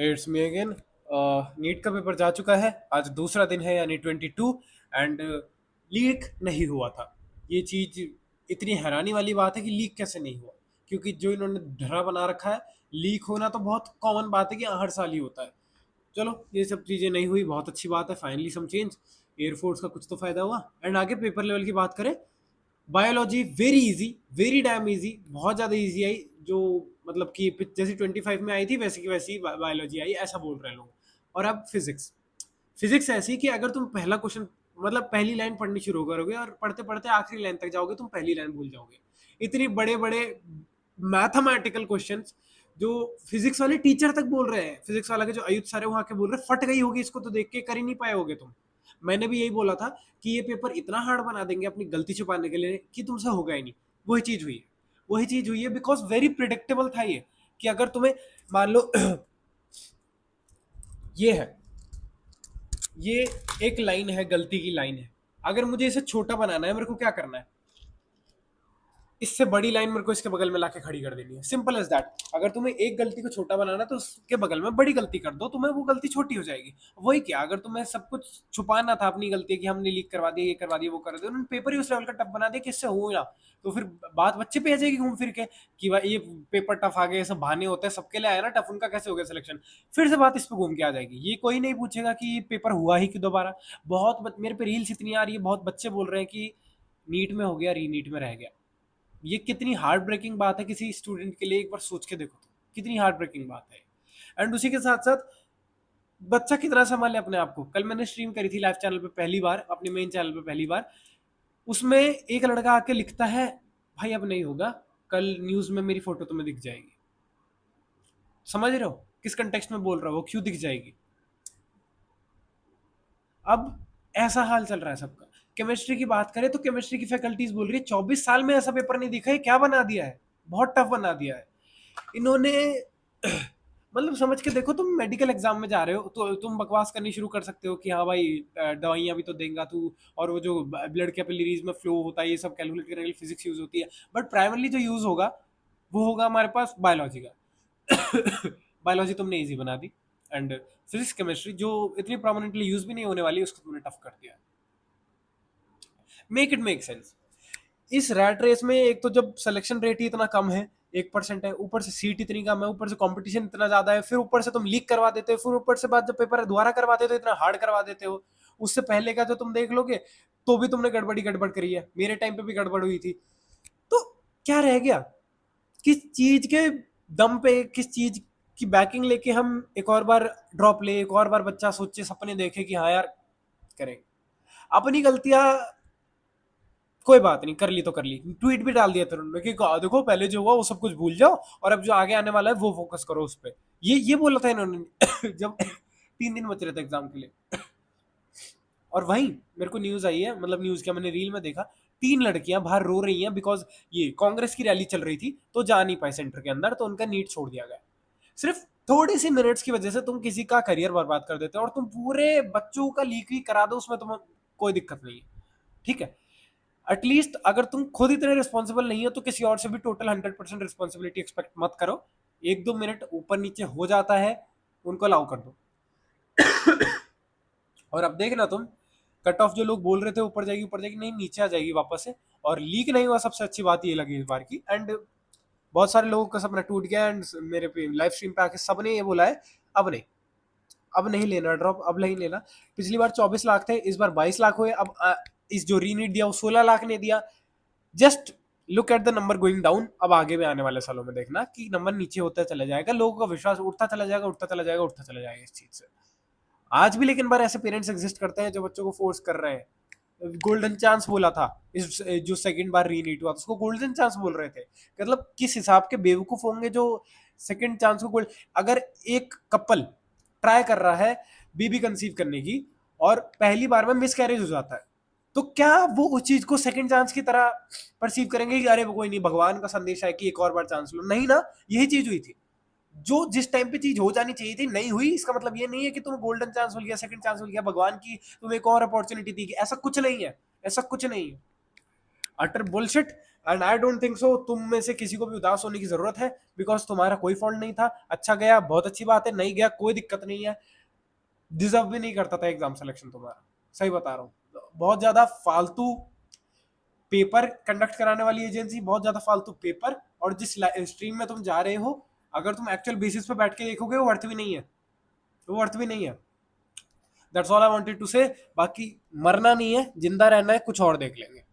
It's me again. NEET का paper जा चुका है, आज दूसरा दिन है यानी 22। एंड लीक नहीं हुआ था। ये चीज इतनी हैरानी वाली बात है कि लीक कैसे नहीं हुआ, क्योंकि जो इन्होंने धरा बना रखा है, लीक होना तो बहुत कॉमन बात है कि हर साल ही होता है। चलो, ये सब चीजें नहीं हुई, बहुत अच्छी बात है। फाइनली सम चेंज, एयरफोर्स का कुछ तो फायदा हुआ। एंड आगे पेपर लेवल की बात करें, biology very easy, very dam easy, बहुत ज़्यादा इजी आई। जो मतलब कि जैसे 25 में आई थी वैसे की वैसी बायोलॉजी आई, ऐसा बोल रहे हैं लोग। और अब फिजिक्स, फिजिक्स ऐसी कि अगर तुम पहला क्वेश्चन मतलब पहली लाइन पढ़नी शुरू करोगे और पढ़ते पढ़ते आखिरी लाइन तक जाओगे, तुम पहली लाइन भूल जाओगे। इतनी बड़े बड़े मैथमेटिकल क्वेश्चंस जो फिजिक्स वाले टीचर तक बोल रहे हैं, फिजिक्स वाला के जो अयुत सर है वहां के बोल रहे हैं, फट गई होगी इसको तो देख के, कर ही नहीं पाए होगे तुम। मैंने भी यही बोला था कि ये पेपर इतना हार्ड बना देंगे अपनी गलती छुपाने के लिए कि तुमसे होगा ही नहीं। वही चीज हुई है, वही चीज हुई है, बिकॉज वेरी प्रिडिक्टेबल था ये। कि अगर तुम्हें मान लो ये है, ये एक लाइन है, गलती की लाइन है। अगर मुझे इसे छोटा बनाना है, मेरे को क्या करना है, इससे बड़ी लाइन मेरे को इसके बगल में लाके खड़ी कर देनी है। Simple as that. अगर तुम्हें एक गलती को छोटा बनाना है तो उसके बगल में बड़ी गलती कर दो, तुम्हें वो गलती छोटी हो जाएगी। वही क्या, अगर तुम्हें सब कुछ छुपाना था अपनी गलती कि हमने लीक करवा दिया, ये करवा दिया, वो कर दिया, उन्होंने पेपर ही उस लेवल का टफ बना दिया कि इससे हो ना। तो फिर बात बच्चे पे आ जाएगी घूम फिर के कि भाई ये पेपर टफ आ गया, ये सब बहाने होते हैं, सबके लिए आया ना टफ, उनका कैसे हो गया सिलेक्शन। फिर से बात इस पे घूम के आ जाएगी। ये कोई नहीं पूछेगा कि ये पेपर हुआ ही कि दोबारा। मेरे पे रील्स इतनी आ रही है, बहुत बच्चे बोल रहे हैं कि नीट में हो गया, री नीट में रह गया। ये कितनी हार्ट ब्रेकिंग बात है किसी स्टूडेंट के लिए, एक बार सोच के देखो तो कितनी हार्ट ब्रेकिंग बात है। एंड उसी के साथ साथ बच्चा कितना संभाले अपने आप को। कल मैंने स्ट्रीम करी थी लाइव चैनल पे पहली बार, अपने मेन चैनल पे पहली बार। उसमें एक लड़का आके लिखता है, भाई अब नहीं होगा, कल न्यूज में मेरी फोटो तुम्हें दिख जाएगी। समझ रहे हो किस कंटेक्स्ट में बोल रहा हो, वो क्यों दिख जाएगी। अब ऐसा हाल चल रहा है सबका। केमिस्ट्री की बात करें तो केमिस्ट्री की फैकल्टीज बोल रही है 24 साल में ऐसा पेपर नहीं दिखा है, क्या बना दिया है, बहुत टफ बना दिया है इन्होंने। मतलब समझ के देखो, तुम मेडिकल एग्जाम में जा रहे हो तो तुम बकवास करनी शुरू कर सकते हो कि हाँ भाई दवाइयाँ भी तो देंगे तू, और वो जो ब्लड कैपिलरीज में फ्लो होता है ये सब कैलकुलेट करने के लिए फिजिक्स यूज होती है। बट प्राइमरली जो यूज होगा वो होगा हमारे पास बायोलॉजी का। बायोलॉजी तुमने इजी बना दी। एंड फिजिक्स केमिस्ट्री जो इतनी प्रोमिनेंटली यूज भी नहीं होने वाली, उसको तुमने टफ कर दिया। Make it make sense. इस रैट रेस में एक तो जब सिलेक्शन रेट ही इतना कम है, 1% है, ऊपर से सीट इतनी कम है, ऊपर से कंपटीशन इतना ज्यादा है, फिर ऊपर से तुम लीक करवा देते हो, फिर ऊपर से बाद जब पेपर दोबारा करवाते हो तो इतना हार्ड करवा देते हो। उससे पहले का जो तुम देख लोगे तो भी तुमने गड़बड़ करी है, मेरे टाइम पे भी गड़बड़ हुई थी। तो क्या रह गया, किस चीज के दम पे, किस चीज की बैकिंग लेके हम एक और बार ड्रॉप ले, एक और बार बच्चा सोचे, सपने देखे कि हाँ यार करें। अपनी गलतियां कोई बात नहीं, कर ली तो कर ली। ट्वीट भी डाल दिया था उन्होंने कि देखो पहले जो हुआ वो सब कुछ भूल जाओ और अब जो आगे आने वाला है वो फोकस करो उस पर। ये बोला था इन्होंने जब 3 दिन बच रहे थे एग्जाम के लिए। और वहीं मेरे को न्यूज आई है, मतलब न्यूज क्या, मैंने रील में देखा, 3 लड़कियां बाहर रो रही हैं बिकॉज ये कांग्रेस की रैली चल रही थी तो जा नहीं पाए सेंटर के अंदर, तो उनका नीट छोड़ दिया गया। सिर्फ थोड़ी सी मिनट्स की वजह से तुम किसी का करियर बर्बाद कर देते हो, और तुम पूरे बच्चों का लीक ही करा दो, उसमें तुम्हें कोई दिक्कत नहीं है। ठीक है, एटलीस्ट अगर तुम खुद इतने रिस्पॉन्सिबल नहीं हो तो किसी और से भी टोटल 100% रिस्पॉन्सिबिलिटी एक्सपेक्ट मत करो। 1-2 मिनट ऊपर नीचे हो जाता है, उनको अलाउ कर दो। और अब देखना तुम, कट ऑफ जो लोग बोल रहे थे ऊपर जाएगी, नहीं नीचे आ जाएगी वापस से। और लीक नहीं हुआ, सबसे अच्छी बात ये लगी इस बार की। एंड बहुत सारे लोगों का सपना टूट गया। एंड मेरे पे लाइव स्ट्रीम पे आके सबने ये बोला है, अब नहीं, अब नहीं लेना ड्रॉप, अब नहीं लेना। पिछली बार 24 लाख थे, इस बार 22 लाख हुए। अब इस जो रीनीट दिया वो 16 लाख ने दिया। Just look at the number going down. अब आगे में आने वाले सालों में देखना कि नंबर नीचे होता चला जाएगा, लोगों का विश्वास उठता चला जाएगा, उठता चला जाएगा, उठता चला जाएगा इस चीज से। आज भी लेकिन बार ऐसे पेरेंट्स एग्जिस्ट करते हैं जो बच्चों को फोर्स कर रहे हैं। गोल्डन चांस बोला था इस जो सेकंड बार रीनीट हुआ उसको गोल्डन चांस बोल रहे थे। मतलब किस हिसाब के बेवकूफ होंगे जो सेकंड चांस को गोल्ड। अगर एक कपल ट्राई कर रहा है बेबी कंसीव करने की और पहली बार में मिस कैरेज हो जाता है, तो क्या वो उस चीज को सेकंड चांस की तरह परसीव करेंगे कि अरे वो कोई नहीं, भगवान का संदेश है कि एक और बार चांस लो। नहीं ना, यही चीज हुई थी। जो जिस टाइम पे चीज हो जानी चाहिए थी नहीं हुई, इसका मतलब ये नहीं है कि तुम गोल्डन चांस मिल गया, सेकंड चांस मिल गया, भगवान की तुम्हें एक और अपॉर्चुनिटी दी। ऐसा कुछ नहीं है, ऐसा कुछ नहीं है। Utter bullshit. And I don't think so तुम में से किसी को भी उदास होने की जरूरत है, बिकॉज तुम्हारा कोई फॉल्ट नहीं था। अच्छा गया, बहुत अच्छी बात है, नहीं गया कोई दिक्कत नहीं है। डिजर्व भी नहीं करता था एग्जाम सिलेक्शन तुम्हारा, सही बता रहा हूँ। बहुत ज्यादा फालतू पेपर कंडक्ट कराने वाली एजेंसी, बहुत ज्यादा फालतू पेपर, और जिस स्ट्रीम में तुम जा रहे हो, अगर तुम एक्चुअल बेसिस पे बैठ के देखोगे वो वर्थ भी नहीं है, वो वर्थ भी नहीं है। That's all I wanted to say. बाकी मरना नहीं है, जिंदा रहना है, कुछ और देख लेंगे।